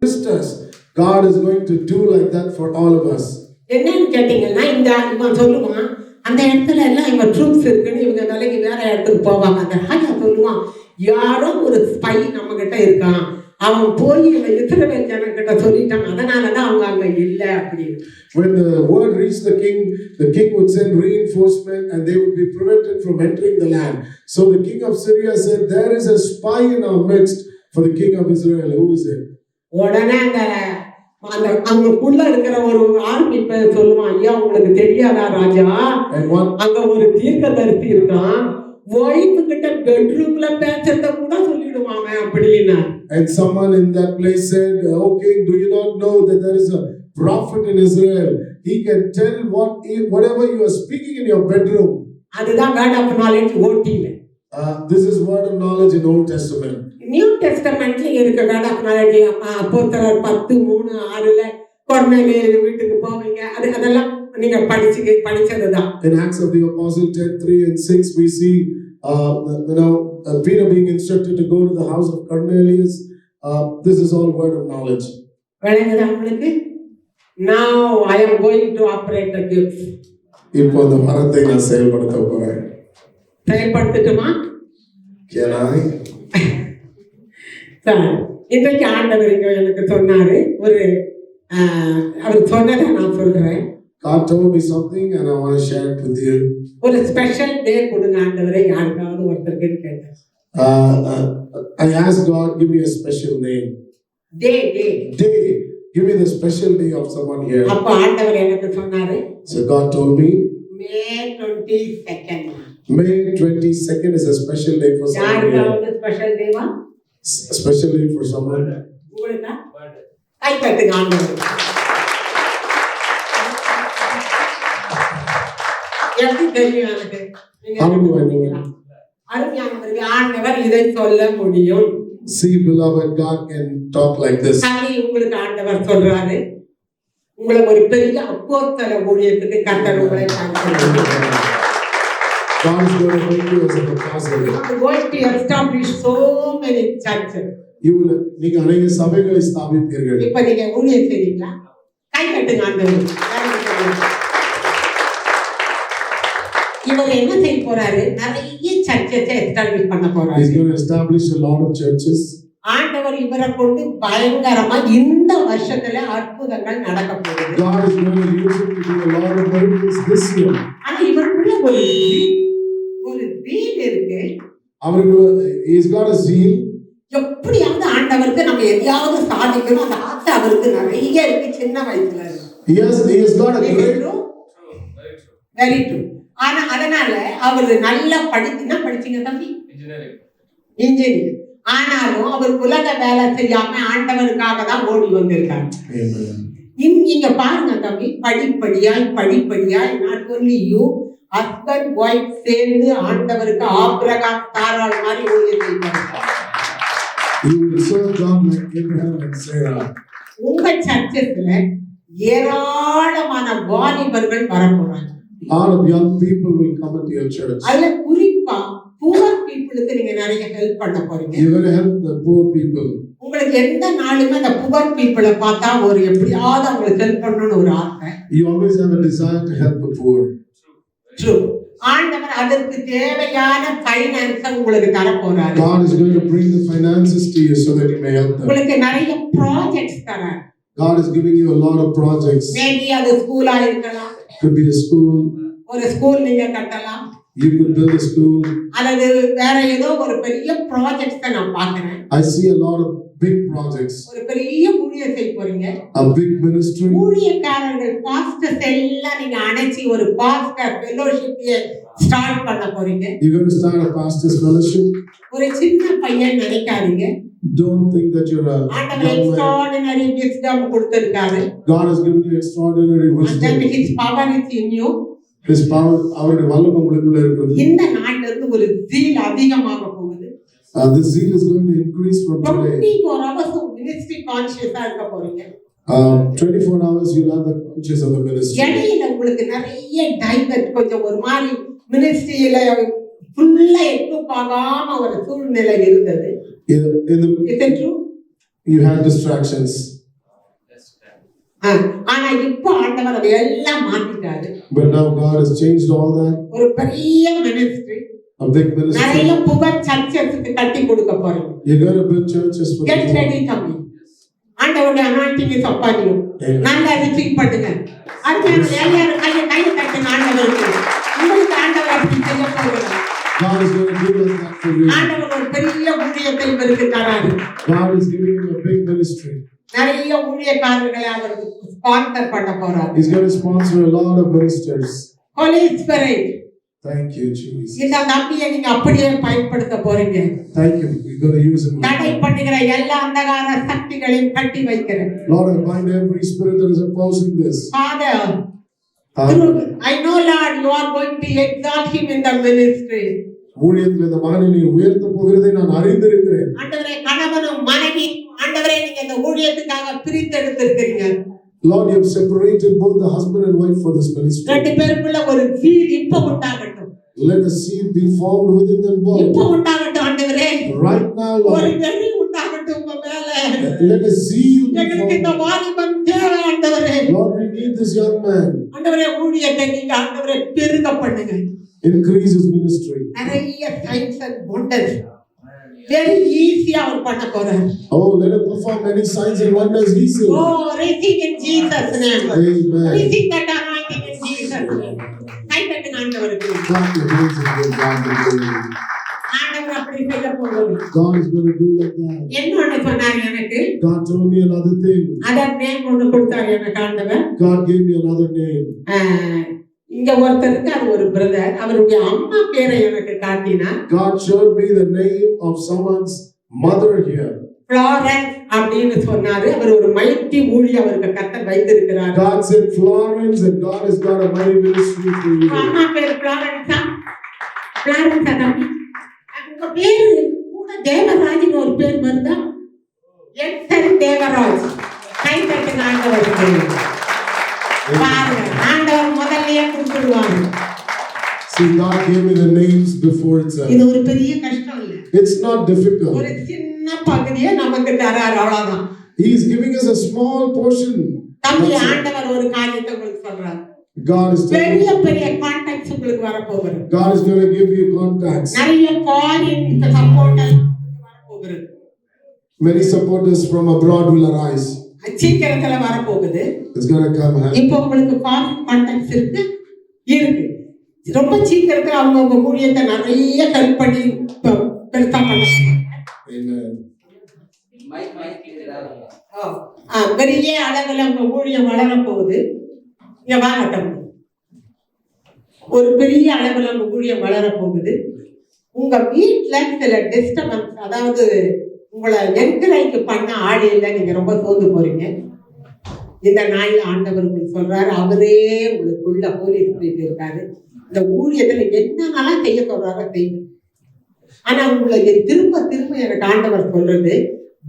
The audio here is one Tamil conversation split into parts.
sisters, God is going to do like that for all of us. என்னன்னு கேட்டீங்கன்னா இந்த இவன் சொல்லுவான் அந்த இடத்துல எல்லாம் இவன் ட்ரூப்ஸ் இருக்குன்னு இவங்க வேலைக்கு வேற இடத்துக்கு போவாங்க. அந்த ராஜா சொல்லுவான் யாரோ ஒரு ஸ்பை நம்ம கிட்ட இருக்கான், அவன் போய் இஸ்ரவேல் ஜனங்கிட்ட சொல்லிட்டான், அதனாலதான் அவங்க அங்க இல்ல அப்படின்னு. When the word reached the king would send reinforcement and they would be prevented from entering the land. So the king of Syria said, there is a spy in our midst for the king of Israel. Who is it? உடனே அந்த அவங்களுக்குள்ள இருக்கிற ஒரு ஆர்மி பேர் சொல்லுவான், ஐயா உங்களுக்கு தெரியாதா ராஜா, அங்க ஒரு தீர்க்கதரிசி இருக்கான், ஒய்ஃபு கிட்ட பெட்ரூம்ல பேசுறத கூட சொல்லிடுவாங்க அப்படின்னா. And someone in that place said, okay, do you not know that there is a prophet in Israel? He can tell whatever you are speaking in your bedroom. அதுதான் word of knowledge ஓட்டில. This is word of knowledge in Old Testament. New டெஸ்டமெண்ட்ல இருக்க word of knowledge அப்போஸ்தலர் 10:3-6ல கொர்நேலியு வீட்டுக்கு போவீங்க, அதெல்லாம் நீங்க படிச்சதுதான். In Acts of the Apostle 10:3-6 we see Peter being instructed to go to the house of Cornelius. This is all word of knowledge. விளங்குதா உங்களுக்கு? Now I am going to operate the gifts. இப்போ அந்த வரத்தை நான் செயல்படுத்த போறேன். செயல்படுத்தட்டுமா? Can I? சார் இன்றைக்கு ஆண்டவர் எனக்கு சொன்னாரு, ஒரு அவர் சொன்னதை நான் சொல்றேன். God told me something and I want to share it with you. ஒரு ஸ்பெஷல் டே கொடுங்க ஆண்டவரே யாருக்காவது ஒருத்தருக்கு கேட்டேன். I asked God, give me a special name. Day. Give me the special day of someone here. அப்ப ஆண்டவர் எனக்கு சொன்னாரு. So God told me May 22nd. May 22nd is a special day for someone. யாருக்காவது special டேவா? Special day for someone. உங்களுக்கா? கை தட்டுங்க ஆண்டவர். எப்படி தெரியும் எனக்கு? அருமையானவர்களே, ஆண்டவர் இதை சொல்ல முடியும். See, beloved, God can talk like this. சரி, உங்களுக்கு ஆண்டவர் சொல்றாரு, உங்களை ஒரு பெரிய அப்போஸ்தல ஊழியத்துக்கு கர்த்தர் உங்களை பயன்படுத்துகிறார். God is going to make you as an apostle. You are going to establish so many churches. நீங்க அநேக சபைகளை ஸ்தாபிப்பீர்கள். இப்ப நீங்க ஊழியம் செய்றீங்களா? கை தட்டுங்க ஆண்டவர். இவர் என்ன செய்ய போறாரு? நிறைய சர்ச்சஸை எஸ்டாப்லிஷ் பண்ண போறாரு. He is going to establish a lot of churches. ஆண்டவர் இவரை கொண்டு பயங்கரமா இந்த வருஷத்துல அற்புதங்கள் நடக்க போகுது. God is going to use him to do a lot of miracles this year. ஆனா இவருக்குள்ள ஒரு zeal இருக்கு. அவருக்கு he has got a zeal. எப்படியாவது ஆண்டவருக்கு நம்ம எதையாவது சாதிக்கணும், அந்த ஆசை அவருக்கு நிறைய இருக்கு சின்ன வயசுல. He has got a great very true. ஆனா அதனால அவர் நல்லா படிச்சீங்க தம்பி, இன்ஜினியர். ஆனாலும் அவர் உலக வேலை செய்யாம ஆண்டவருக்காக தான் ஓடி வந்திருக்காரு. இங்க பாருங்க தம்பி, படிப்படியாய் not only you, husband wife சேர்ந்து ஆண்டவருக்கு ஆபிரகாம் சாராள் மாதிரி ஊழியம் செய்வாங்க. You will serve God like Abraham and Sarah. உங்க சர்ச்சஸ்ல ஏராளமான வாலிபர்கள் வரப்போறாங்க. A lot of young people will come into your church. அதுல குறிப்பா poor peopleக்கு நீங்க நிறைய ஹெல்ப் பண்ண போறீங்க. You will help the poor people. உங்களுக்கு எந்த நாளுமே அந்த poor people-ஐ பார்த்தா ஒரு எப்படியாவது அவங்களுக்கு ஹெல்ப் பண்ணணும்னு ஒரு ஆசை. You always have a desire to help the poor. True. ஆண்டவர் அதற்கு தேவையான ஃபைனான்ஸ் உங்களுக்கு தர போறாரு. God is going to bring the finances to you so that you may help them. உங்களுக்கு நிறைய projects தரார். God is giving you a lot of projects. Maybe அது ஸ்கூலா இருக்கலாம். Could be a school. ஒரு ஸ்கூல் நீங்க கட்டலாம். You could build a school. அல்லது வேற ஏதோ ஒரு பெரிய ப்ராஜெக்ட்ஸ் நான் பார்க்கிறேன். I see a lot of big projects. ஒரு பெரிய ஊழியம் செய்ய போறீங்க. A big ministry. ஊழியக்காரர்கள் பாஸ்டர்ஸ் எல்லாம் நீங்க அணைச்சி ஒரு பாஸ்டர் ஃபெலோஷிப்பை ஸ்டார்ட் பண்ண போறீங்க. You're going to start a pastor's fellowship. ஒரு சின்ன பையன் நினைக்காதீங்க. Don't think that you're a extraordinary wisdom கொடுத்திருக்காரு. God has given you extraordinary wisdom. And his power is in you. His power, அவருடைய வல்லமை உங்களுக்குள்ள இருக்குது. இந்த நாட்டுல இருந்து ஒரு zeal அதிகமாக போகுது. This zeal is going to increase from today. 24 hours ministry conscious-ஆ இருக்க போறீங்க. 24 hours you'll have the conscious of the ministry. இடையில உங்களுக்கு நிறைய டைவர்ட் கொஞ்சம் ஒரு மாதிரி மினிஸ்ட்ரியில ஃபுல்லா எட்டு பார்க்காம ஒரு சூழ்நிலை இருந்தது. In the Is it true? You had distractions. ஆனா இப்போ ஆண்டவர் அதை எல்லாம் மாத்திட்டாரு. But now God has changed all that. ஒரு பெரிய மினிஸ்ட்ரி, a big ministry. நிறைய புகழ் சர்ச்சஸ்க்கு கட்டி கொடுக்க போறோம். You're going to build churches for Get ready தம்பி. ஆண்டவருடைய anointing is upon you. நல்லா ரிசீவ் பண்ணுங்க. அதுக்கு எல்லாரும் கையை தட்டுங்க ஆண்டவருக்கு. உங்களுக்கு ஆண்டவர் அப்படி செய்ய போகிறார். God is going to do that for you. ஆண்டவர் ஒரு பெரிய ஊழியத்தை உங்களுக்கு தராரு. God is giving you a big ministry. நிறைய ஊழியக்காரர்களை அவருக்கு ஸ்பான்சர் பண்ண போறார். He's going to sponsor a lot of ministers. Holy Spirit. Thank you, Jesus. இந்த நம்பியை நீங்க அப்படியே பயன்படுத்த போறீங்க. Thank you. You're going to use him. தடை பண்ணுகிற எல்லா அந்தகார சக்திகளையும் கட்டி வைக்கிறேன். Lord, I bind every spirit that is opposing this. Father, I know, Lord, you are going to exalt him in the ministry. ஊழியத்தில் இந்த மகனை நீ உயர்த்த போகிறதை நான் அறிந்திருக்கிறேன். ஆண்டவரே, கணவனும் மனைவி ஆண்டவரே நீங்க இந்த ஊழியத்துக்காக பிரித்து எடுத்திருக்கிறீங்க. Lord, you have separated both the husband and wife for this ministry. ரெண்டு பேருக்குள்ள ஒரு சீல் இப்ப உண்டாகட்டும். Let the seed be formed within them both. இப்ப உண்டாகட்டும் ஆண்டவரே. Right now, Lord. ஒரு வெறி உண்டாகட்டும் உங்க மேல. Let a zeal be எங்களுக்கு இந்த formed. வாலிபன் தேவை ஆண்டவரே. Lord, we need this young man. ஆண்டவரே ஊழியத்தை நீங்க ஆண்டவரே பெருக பண்ணுங்க. Increase his ministry. நிறைய signs and wonders. Very easy அவர் பண்ண போறார். Oh, let him perform many signs and wonders easily. Oh, receive in Jesus' name. Amen. Receive that anointing in Jesus' name. கை தட்டுங்க ஆண்டவருக்கு. Clap your hands and give God the glory. ஆண்டவர் அப்படி செய்ய போறார். God is going to do like that. என்னன்னு சொன்னார் எனக்கு? God told me another thing. Other name ஒன்று கொடுத்தார் எனக்கு ஆண்டவர். God gave me another name. இங்க ஒருத்தருக்கு அது ஒரு பிரதர், அவருடைய அம்மா பேரை எனக்கு காட்டினார். God showed me the name of someone's mother here. Florence அப்படின்னு சொன்னாரு. அவர் ஒரு மைட்டி ஊழியம் அவருக்கு கர்த்தர் வைத்திருக்கிறார். God said Florence, and God has got a mighty ministry for you. அம்மா பேர் ஃப்ளாரன்ஸா? ஃப்ளாரன்ஸா தம்பி? உங்க பேரு கூட தேவராஜ்னு ஒரு பேர் வருதா? எத்தனை தேவராஜ்? கை தட்டுங்க ஆண்டவருக்கு. பாருங்க, ஆண்டவர் முதல்லயே கொடுத்துடுவாங்க. See, God gave me the names before itself. இது ஒரு பெரிய கஷ்டம் இல்ல. It's not difficult. ஒரு சின்ன பகுதியை நமக்கு தரார், அவ்வளவுதான். He is giving us a small portion. தம்பி, ஆண்டவர் ஒரு காரியத்தை உங்களுக்கு சொல்றார். God is பெரிய பெரிய கான்டாக்ட்ஸ் உங்களுக்கு வர போகுது. God is going to give you contacts. நிறைய ஃபாரின் சப்போர்ட்டர் வர போகுது. Many supporters from abroad will arise. சீக்கிரத்துல வர போகுது. It's going to come. இப்போ உங்களுக்கு ஃபாரின் கான்டாக்ட்ஸ் இருக்கு. ரொம்ப சீக்கிரத்துல அவங்க உங்க ஊழியத்தை நிறைய ஹெல்ப் பண்ணி பெருசா பண்ணுவாங்க. Amen. பெரிய அளவுல உங்க ஊழியம் வளர போகுது. இங்க வாங்கட்டும். ஒரு பெரிய அளவுல உங்க ஊழியம் வளர போகுது. உங்க வீட்டுல சில டிஸ்டர்பன்ஸ், அதாவது உங்களை என்கரேஜ் பண்ண ஆள் இல்லை, நீங்க ரொம்ப சோர்ந்து போறீங்க. இந்த நாளில் ஆண்டவர் உங்களுக்கு சொல்றாரு, அவரே உங்களுக்குள்ள ஹோலி ஸ்பிரிட் இருக்காரு. இந்த ஊழியத்துல என்னென்னலாம் செய்ய சொல்றாரோ செய்யுங்க. ஆனா உங்களை திரும்ப திரும்ப எனக்கு ஆண்டவர் சொல்றது,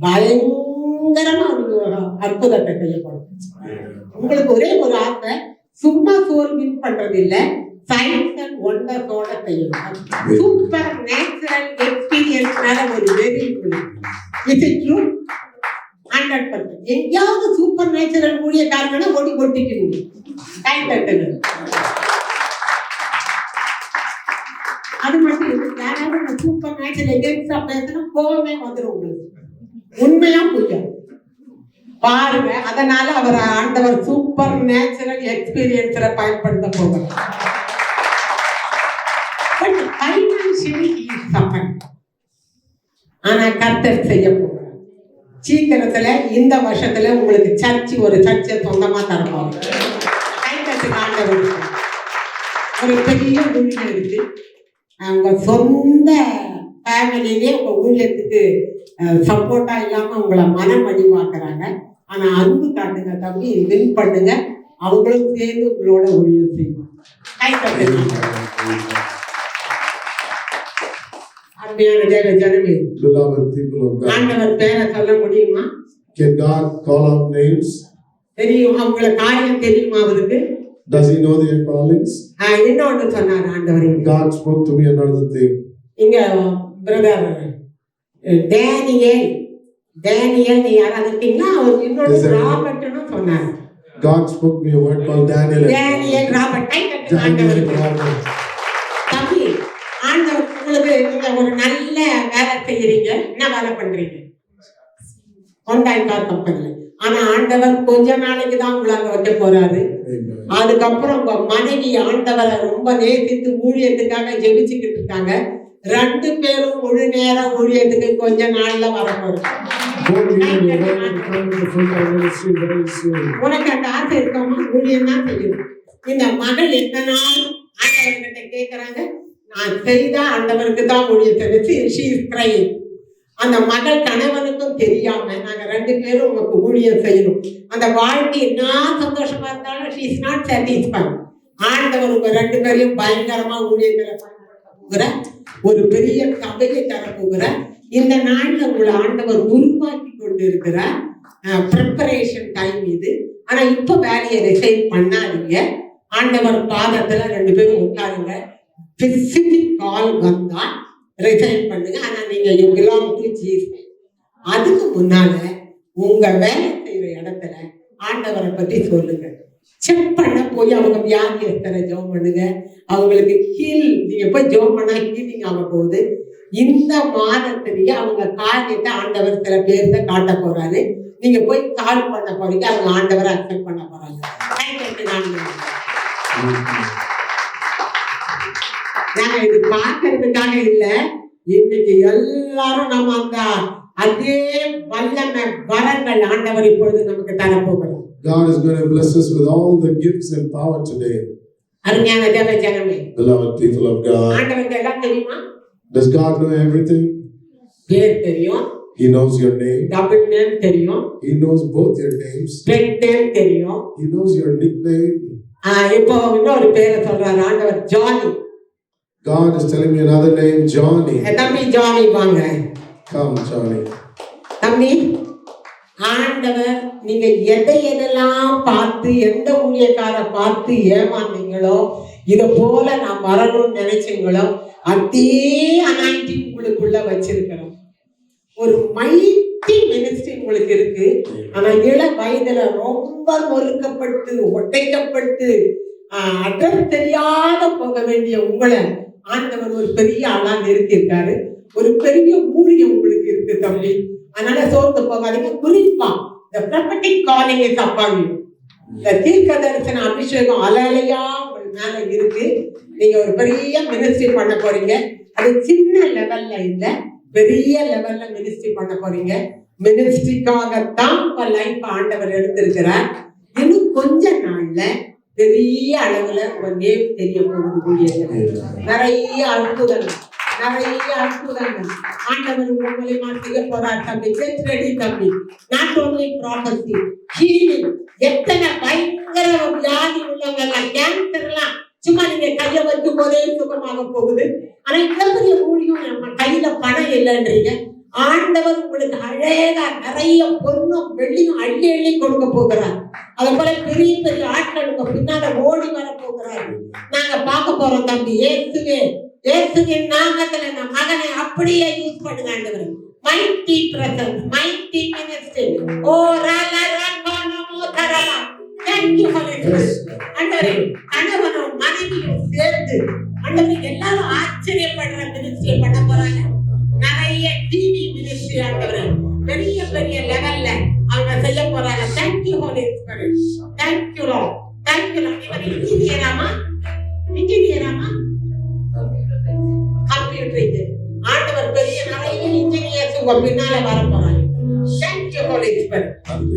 பயங்கரமா ஒரு அற்புதத்தை செய்யப்படும். உங்களுக்கு ஒரே ஒரு ஆசை, சும்மா சோல்வின் பண்றது இல்ல, சயின்ஸ் அண்ட் ஒண்டர்ஸோட செய்யணும். சூப்பர் நேச்சுரல் எக்ஸ்பீரியன்ஸ்னால ஒரு வெரி இஸ் இட் ட்ரூ? 100%. எங்கேயாவது சூப்பர் நேச்சுரல் ஊழியக்காரங்கன்னா ஓடி கொட்டிக்கணும். கை தட்டுங்க. அது மட்டும் இல்லை, யாராவது சூப்பர் நேச்சுரல் எகென்ஸ்டா பேசினா கோவமே வந்துடும் உங்களுக்கு. உண்மையா புரியா பாருங்க. அதனால அவர் ஆண்டவர் சூப்பர் நேச்சுரல் எக்ஸ்பீரியன்ஸ்ல பயன்படுத்த போகிறார். But financially he is suffering. ஆனா கர்த்தர் செய்ய போகிறார். சீக்கிரத்துல இந்த வருஷத்துல உங்களுக்கு சர்ச், ஒரு சர்ச்சை சொந்தமா தரப்போம். கைத்தட்டுக்கு ஆண்டவர். ஒரு பெரிய ஊழியம் இருக்கு. உங்க சொந்த ஃபேமிலியிலே உங்க ஊழியத்துக்கு சப்போர்ட்டா இல்லாம உங்களை மனம் அடிவாக்குறாங்க. ஆனா அன்பு காட்டுங்க தம்பி, வின் பண்ணுங்க. அவங்களும் சேர்ந்து உங்களோட ஊழியம் செய்வாங்க. கைத்தட்டுங்க. அருமையான தேவ ஜனமே, Beloved people of God. ஆண்டவர் பேரை சொல்ல முடியுமா? Can God call out names? தெரியும். அவங்கள காரியம் தெரியுமா அவருக்கு? Does he know their callings? இன்னொன்று சொன்னார் ஆண்டவர். God spoke to me another thing. இங்க பிரதர் டேனியேல் டேனியல் நீ யாராவது இருக்கீங்களா? அவர் இன்னொரு Is there- ராபர்ட்னு சொன்னார். God spoke me a word called Daniel. Daniel Robert Daniel and Robert. தம்பி, ஆண்டவர் உங்களுக்கு நீங்க ஒரு நல்ல வேலை செய்யறீங்க. என்ன வேலை பண்றீங்க? ஹோண்டாய் கார் கம்பெனில. ஆனா ஆண்டவர் கொஞ்ச நாளைக்கு தான் உங்களை அங்க வைக்க போறாரு. Amen. அதுக்கப்புறம் உங்க மனைவி ஆண்டவரை ரொம்ப நேசித்து ஊழியத்துக்காக ஜெபிச்சுக்கிட்டு இருக்காங்க. 2 பேரும் முழு நேர ஊழியத்துக்கு கொஞ்ச நாள்ல வரப்போறாங்க. Both you and your wife will come to the full-time ministry very soon. உனக்கு அந்த ஆசை இருக்கமா? ஊழியம் தான் செய்யணும். இந்த மகள் எந்த நாள் ஆண்டவர்கிட்ட கேட்கறாங்க, நான் செய்தா ஆண்டவருக்கு தான் ஊழியத்தை வச்சு she is crying. அந்த மகள் கணவனுக்கும் தெரியாம நாங்க 2 பேரும் உங்களுக்கு ஊழியம் செய்யணும். அந்த வாழ்க்கை என்ன சந்தோஷமா இருந்தாலும் she is not satisfied. ஆண்டவர் உங்க 2 பேரையும் பயங்கரமா ஊழியத்துல போகிற ஒரு பெரிய கதையை தரப்போகிற இந்த நாள்ல உங்களை ஆண்டவர் உருவாக்கி கொண்டு இருக்கிற ப்ரிப்பரேஷன் டைம் இது. ஆனா இப்ப வேலையை ரிசைன் பண்ணாதீங்க. ஆண்டவர் பாதத்துல 2 பேரும் உட்காருங்க. ஸ்பெசிபிக் கால் வந்தா ரிசைன் பண்ணுங்க. ஆனா நீங்க யூ பிலாங் டு ஜீசஸ். அதுக்கு முன்னால உங்க வேலை செய்யற இடத்துல ஆண்டவரை பத்தி சொல்லுங்க. செக் பண்ண போய் அவங்க வியாதியஸ்தரை ஜெபம் பண்ணுங்க. அவங்களுக்கு ஹீல், நீங்க போய் ஜெபம் பண்ணா ஹீலிங் ஆக போகுது. இந்த மாதத்திலேயே அவங்க காரியத்தை ஆண்டவர் சில பேர்ல காட்ட போறாரு. நீங்க போய் கால் பண்ண போறீங்க, அவங்க ஆண்டவரை அக்செப்ட் பண்ண போறாங்க. நாங்க இது பார்க்கறதுக்காக இல்ல, இன்னைக்கு எல்லாரும் நம்ம அந்த அதே வல்லமை வரங்கள் ஆண்டவர் இப்பொழுது நமக்கு தரப்போகிறோம். God is going to bless us with all the gifts and power today. அருமையான தேவ ஜனமே, Beloved people of God. ஆண்டவருக்கு எல்லாம் தெரியுமா? Does God know everything? பேர் தெரியும். He knows your name. Double name தெரியும். He knows both your names. Pet name தெரியும். He knows your nickname. இப்போ இன்னொரு பேரை சொல்றாரு ஆண்டவர், Johnny. God is telling me another name, Johnny. தம்பி ஜானி வாங்க. Come, Johnny. தம்பி, ஆண்டவர் நீங்க எதையெல்லாம் பார்த்து எந்த ஊழியக்கார பார்த்து ஏமாந்தீங்களோ, இத போல நான் வரணும்னு நினைச்சீங்களோ, அதே அனாயிண்டிங் உங்களுக்குள்ள வச்சிருக்கிறோம். ஒரு மைட்டி மினிஸ்ட்ரி உங்களுக்கு இருக்கு. ஆனா இள வயதுல ரொம்ப நொறுக்கப்பட்டு ஒட்டைக்கப்பட்டு அட்ரஸ் தெரியாத போக வேண்டிய உங்களை ஆண்டவர் ஒரு பெரிய ஆளா நிறுத்தியிருக்காரு. ஒரு பெரிய ஊழியம் உங்களுக்கு இருக்கு தம்பி. அதனால சோர்ந்து போகாதீங்க. குறிப்பா the prophetic calling is upon you. இந்த தீர்க்க தரிசன அபிஷேகம் அலையா உங்க மேல இருக்கு. நீங்க ஒரு பெரிய மினிஸ்ட்ரி பண்ண போறீங்க. அது சின்ன லெவல்ல இல்ல, பெரிய லெவல்ல மினிஸ்ட்ரி பண்ண போறீங்க. மினிஸ்ட்ரிக்காகத்தான் இப்ப லைஃப் ஆண்டவர் எடுத்திருக்கிறார். இன்னும் கொஞ்ச நாள்ல பெரிய அளவுல ஒரு நேம் தெரிய போகுது ஊழியர்கள். நிறைய அற்புதங்கள் ஆண்டவர் உங்களை செய்ய போறார் தம்பி. Get ready தம்பி. Not only prophecy, healing. எத்தனை பயங்கர வியாதி உள்ளவங்க, கேன்சர்லாம் சும்மா நீங்க கைய வைக்கும் போதே சுகமாக போகுது. ஆனா இவ்வளவு ஊழியம் நம்ம கையில பணம் இல்லைன்றீங்க. ஆண்டவர் உங்களுக்கு அழகா நிறைய பொண்ணும் வெள்ளியும் அள்ளி அள்ளி கொடுக்க போகிறார். அது போல பெரிய பெரிய ஆட்கள் உங்க பின்னால ஓடி வர போகிறார். நாங்க பார்க்க போறோம் தம்பி. இயேசுவின் நாமத்துல இந்த மகனை அப்படியே யூஸ் பண்ணுங்க ஆண்டவர். Mighty presence, mighty ministry. ஓ ரலரகனமோ தரலா. Thank you for this. ஆண்டவரே, கணவனும் மனைவியும் சேர்ந்து ஆண்டவரே எல்லாரும் ஆச்சரியப்படுற மினிஸ்ட்ரி பண்ண போறாங்க. நிறைய டிவி மினிஸ்ட்ரி ஆண்டவரே பெரிய பெரிய லெவல்ல அவங்க செய்ய போறாங்க. Thank you Holy Spirit. Thank you Lord. Thank you Lord. இவர் இன்ஜினியராமா கம்ப்யூட்டர் ஆண்டவர் பெரிய நிறைய இன்ஜினியர்ஸ் உங்க பின்னால வர போறாங்க. Thank you Holy Spirit.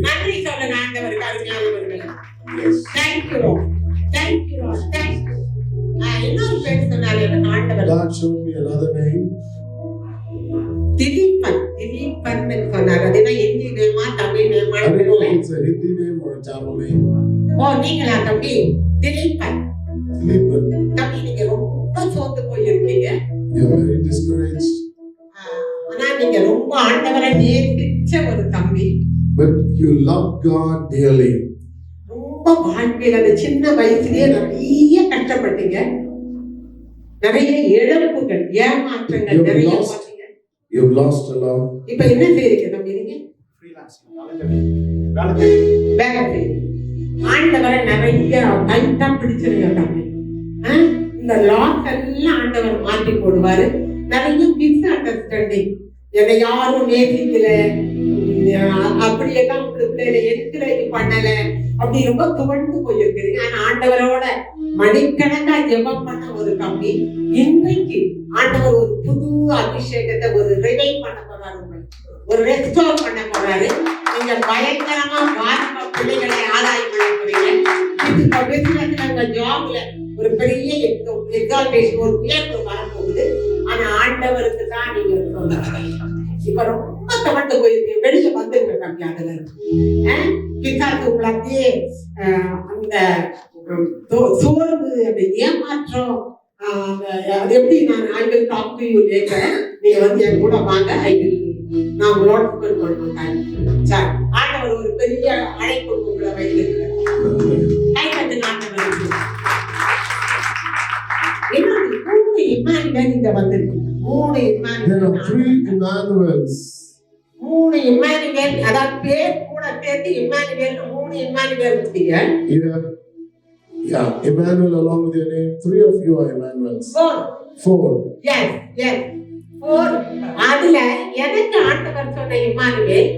நன்றி சொல்லுங்க ஆண்டவருக்கு. அருமையானவர்களே, Thank you Lord. Thank you Lord. Thank you. இன்னொரு பேர் சொன்னாரு ஆண்டவர். God showed me another name. Thileepan சொன்னாரு. அது என்ன Hindi நேமா Tamil நேமா? I don't know if it's a Hindi name or a Tamil name. ஓ நீங்களா தம்பி? திலீபன். தம்பி நீங்க ரொம்ப சோர்ந்து போயிருக்கீங்க. You're very discouraged. ஆனா நீங்க ரொம்ப ஆண்டவரை நேசிச்ச ஒரு தம்பி. But you love God dearly. ரொம்ப வாழ்க்கையில அந்த சின்ன வயசுலயே நிறைய கஷ்டப்பட்டீங்க. நிறைய இழப்புகள், ஏமாற்றங்கள் நிறைய. You've lost a lot. இப்ப என்ன செய்றீங்க தம்பி நீங்க? வேலை செய்யுங்க. ஆண்டவரை நிறைய டைட்டா பிடிச்சிருங்க தம்பி. இந்த லாஸ் எல்லாம் ஆண்டவர் மாற்றி போடுவாரு. நிறைய மிஸ் அண்டர்ஸ்டாண்டிங், என்னை யாரும் நேசிக்கல, அப்படியெல்லாம் உங்களுக்கு என்கரேஜ் பண்ணல, அப்படி ரொம்ப துவண்டு போயிருக்கிறீங்க. ஆனா ஆண்டவரோட மணிக்கணக்கா ஜெபம் பண்ண ஒரு தம்பி இன்றைக்கு ஆண்டவர் ஒரு புது அபிஷேகத்தை, ஒரு ரிவைவ் பண்ண போறாரு, ஒரு ரெஸ்டோர் பண்ண போறாரு. நீங்க பயங்கரமா பாதிப்ப பிள்ளைகளை ஆதாயம் பண்ண போறீங்க. இந்த பிசினஸ்ல, உங்க ஜாப்ல ஒரு பெரிய எக்ஸால்டேஷன், ஒரு உயர்வு வரப்போகுது. ஆனா ஆண்டவருக்கு தான் நீங்க சொல்லுங்க. இப்ப ரொம்ப கவர்ந்து போயிருக்கு, வெளியே வந்துருங்க தம்பி. அதுல பிசாசு உங்களாக்கே அந்த சோர்வு, அந்த ஏமாற்றம், அது எப்படி நான் I will talk to you later. நீங்க வந்து என் கூட வாங்க, நான் உங்களோட கொள்ள மாட்டேன். சரி, ஆண்டவர் ஒரு பெரிய அழைப்பு உங்களை வைத்திருக்கிறார். இங்க வந்திருக்கு 3 Emmanuels. 3 இம்மானுவேல், அதாவது பேர் கூட சேர்த்து இம்மானுவேல், 3 இம்மானுவேல் இருக்கீங்க. Yeah, Emmanuel along with your name. 3 of you are Emmanuels. 4. Yes. 4. அதுல எனக்கு ஆண்டவர் சொன்ன இம்மானுவேல்,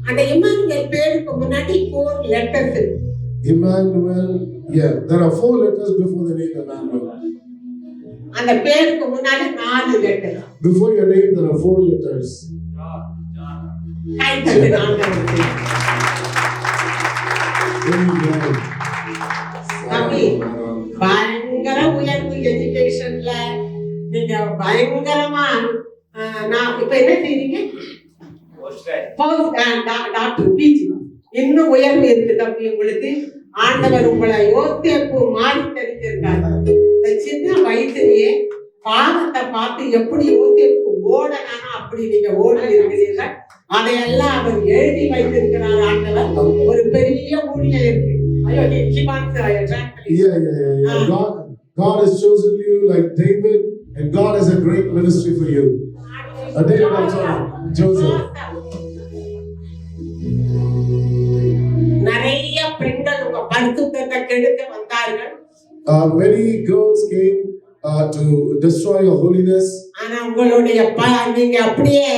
அந்த இம்மானுவேல் பேருக்கு முன்னாடி 4 லெட்டர்ஸ் இருக்கு. Emmanuel, yeah, there are 4 letters before the name Emmanuel. அந்த பேருக்கு முன்னாடி 4 letter. Before your name there are 4 letters. பயங்கர உயர்வு எஜுகேஷன்ல நீங்க பயங்கரமா, நான் இப்ப என்ன செய்றீங்க? Doctor PG. இன்னும் உயர்வு இருக்கு தம்பி உங்களுக்கு. ஆண்டவர் உங்களை யோசேப்பு மாறி தெரிஞ்சிருக்காரு. இந்த சின்ன வயசுலயே பாவத்தை பார்த்து எப்படி யோசேப்பு ஓடனானோ அப்படி நீங்க ஓடி இருக்கிறீர்கள். அதையெல்லாம் அவர் எழுதி வைத்திருக்கிறார் ஆண்டவர். ஒரு பெரிய ஊழியர் இருக்கு. God has chosen you like David, and God has a great ministry for you. David also, Joseph. நிறைய பெண்கள் உங்க பரிசுத்தத்தை கெடுக்க வந்தார்கள். Many girls came to destroy your holiness. ஆனா உங்களுடைய நீங்க அப்படியே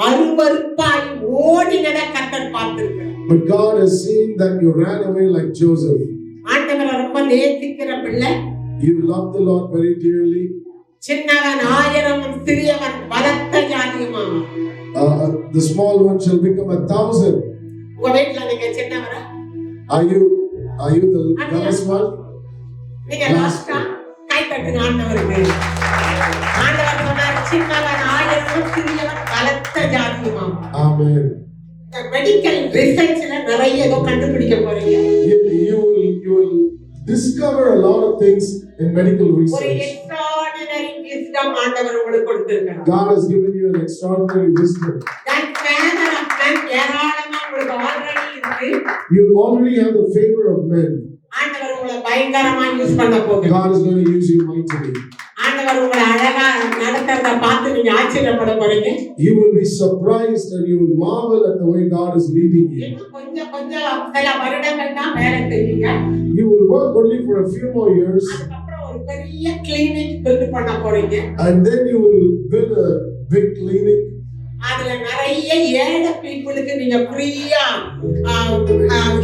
அருவருப்பாய் ஓடினத கர்த்தர் பார்த்திருக்கிறார். But God has seen that you ran away like Joseph. ஆண்டவர் ரொம்ப நேசிக்கிற பிள்ளை. You love the Lord very dearly. சின்னவன் 1000 சிறியவன் பலத்த ஜாதியுமாம். The small one shall become 1000. உங்க வீட்ல நீங்க சின்னவரா? Are you the youngest one? நீங்க லாஸ்டா கை தட்டுங்க ஆண்டவருக்கு. ஆண்டவர் சொன்னார் சின்னவன் 1000 சிறியவன் பலத்த ஜாதியுமாம். Amen. மெடிக்கல் ரிசர்ச்ல நிறைய ஏதோ கண்டுபிடிக்க போறீங்க. You will discover a lot of things in medical research. ஒரு extraordinary wisdom ஆண்டவர் உங்களுக்கு கொடுத்திருக்கிறார். God has given you an extraordinary wisdom. That favor of men ஏராளமா உங்களுக்கு ஆல்ரெடி இருக்கு. You already have the favor of men. ஆண்டவர் உங்களை பயங்கரமா யூஸ் பண்ண போகுது. God is going to use you mightily. ஆண்டவர் உங்களை அழகா நடக்கிறத பார்த்து நீங்க ஆச்சரியப்பட போறீங்க. You will be surprised and you will marvel at the way God is leading you. கொஞ்சம் சில வருடங்கள் தான் வேலை செய்வீங்க. You will work only for a few more years. அதுக்கப்புறம் ஒரு பெரிய கிளினிக் பில்ட் பண்ண போறீங்க. And then you will build a big clinic. அதுல நிறைய ஏழை பீப்புளுக்கு நீங்க ஃப்ரீயா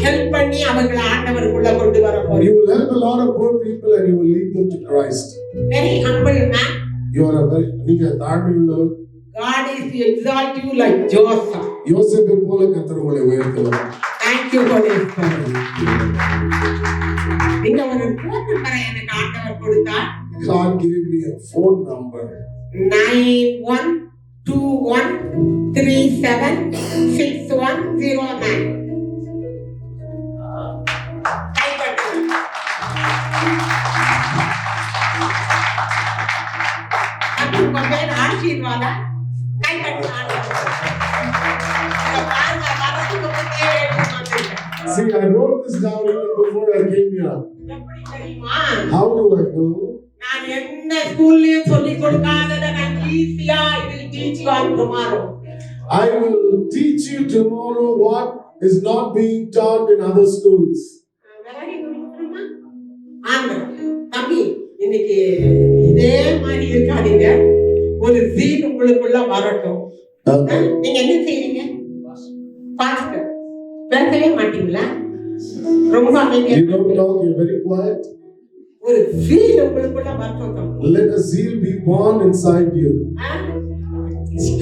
ஹெல்ப் பண்ணி அவங்கள ஆண்டவருக்குள்ள கொண்டு வர போறீங்க. You will help a lot of poor people and you will lead them to Christ. Very humble man. You are a very நீங்க தாழ்மையுள்ளவர். God is to exalt you like Joseph. யோசேப்பை போல கர்த்தர் உங்களை உயர்த்துவார். Thank you for this. நீங்க ஒரு phone number எனக்கு ஆண்டவர் கொடுத்தார். God gave me a phone number. 9121376109. ஆசீர்வாத See, I wrote this down even before I came here. How do I know? நான் என்ன ஸ்கூல்லயே சொல்லி கொடுக்காதத நான் ஈஸியா it will be teach you on tomorrow. I will teach you tomorrow what is not being taught in other schools. Very good. ஆமா தம்பி இன்னைக்கு இதே மாதிரி இருக்காதீங்க. ஒரு ஜீன் உங்களுக்குள்ள வரட்டும். நீங்க என்ன செய்வீங்க? பாஸ்டர் பேசவே மாட்டீங்களா? ரொம்ப அமைதியா. You don't talk, you're very quiet. ஒரு zeal உங்களுக்குள்ள வரட்டும். Let a zeal be born inside you.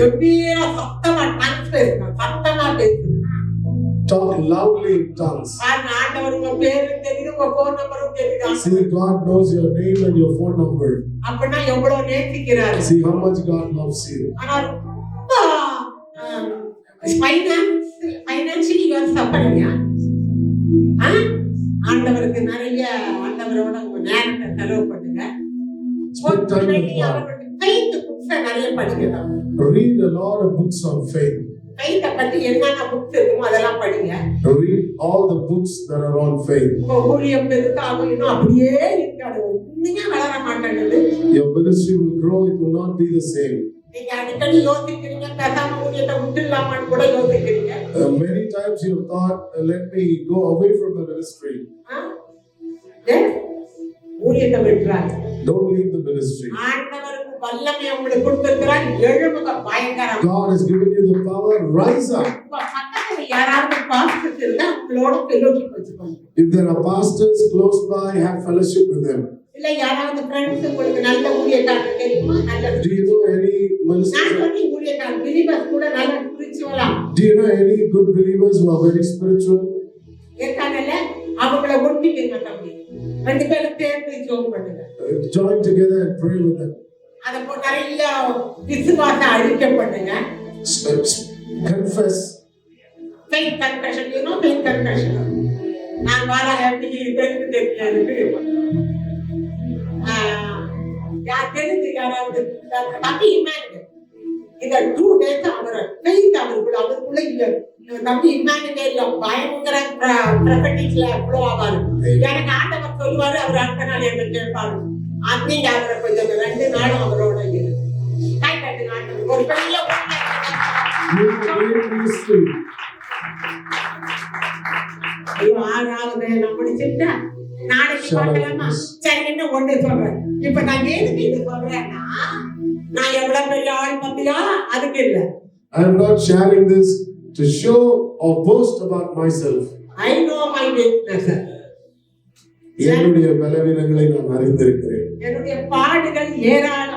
கம்பீரமா சத்தமா பேசுங்க. சத்தமா பேசுங்க. Talk loudly in tongues. ஆண்டவர் உங்க பேரு தெரியுது, உங்க ஃபோன் நம்பரும் தெரியுது. See, God knows your name and your phone number. அப்பனா எவ்வளவு நேசிக்கிறாரு. See how much God loves you. ஆனா ஃபைனான்சியலி யூ ஆர் சஃபரிங். ஆண்டவருக்கு நிறைய ஆண்டவரோட உங்க நேரத்தை செலவு பண்ணுங்க. faith books நிறைய படிங்க. Read a lot of books on faith. faith பத்தி என்னென்ன புக்ஸ் இருக்குமோ அதெல்லாம் படிங்க. Read all the books that are on faith. ஊழியம் பெருசாகும், இன்னும் அப்படியே இருக்காது, ஒண்ணுமே வளர மாட்டேங்குது. Your ministry will grow, it will not be the same. நீங்க அடிக்கடி யோசிக்கிறீங்க, பேசாம ஊழியத்தை விட்டுடலாமான்னு கூட யோசிக்கிறீங்க. Many times you have thought, let me go away from the ministry. ஊழியத்தை விட்டுறாரு. Don't leave the ministry. ஆண்டவருக்கு வல்லமை உங்களுக்கு கொடுத்திருக்கிறார். எழும்புங்க, பயங்கரம். God has given you the power. Rise up. பக்கத்துல யாராவது பாஸ்டர்ஸ் இருந்தா அவங்களோட ஃபெலோஷிப் வச்சுக்கோங்க. If there are pastors close by, have fellowship with them. இல்ல யாராவது ஃப்ரெண்ட்ஸ் உங்களுக்கு நல்ல ஊழியக்காரங்க தெரியுமா? நல்ல Do you know any ministers? நான் சொல்லி ஊழியக்காரங்க பிலீவர்ஸ் கூட நல்ல ஸ்பிரிச்சுவலா. Do you know any good believers who are very spiritual? இருக்காங்கல்ல, அவங்கள ஒட்டிக்கங்க தம்பி. ரெண்டு பேரும் சேர்ந்து ஜெபம் பண்ணுங்க. Join together and pray with them. அத போல நிறைய விசுவாச அறிக்கை பண்ணுங்க. Confess. Faith confession, you know faith confession. நான் வார எப்படி தெரியாது. தெரிஞ்சு யாராவது தம்பி இமானுவேல் இந்த 2 days அவர் faith அவருக்குள்ள இல்ல. தம்பி இமானுவேல் பயங்கர propheticல flow ஆவாரு. எனக்கு ஆண்டவர் சொல்வாரு, அவர் அடுத்த நாள் என்ன கேட்பாரு. நீங்க அவரை கொஞ்சம் 2 நாளும் அவரோட இரு. கைதட்டு ஆண்டவர் ஒரு பெரிய ஆறாவது நான் முடிச்சுட்டா நாளைக்கு பார்க்கலாமா? சரி, என்ன ஒண்ணு சொல்றேன். இப்ப நான் எதுக்கு இது சொல்றேன்னா, நான் எவ்வளவு பெரிய ஆள் பத்தியா அதுக்கு இல்ல. I am not sharing this to show or boast about myself. I know my weakness. என்னுடைய பலவீனங்களை நான் அறிந்திருக்கிறேன். என்னுடைய பாடுகள் ஏராளம்.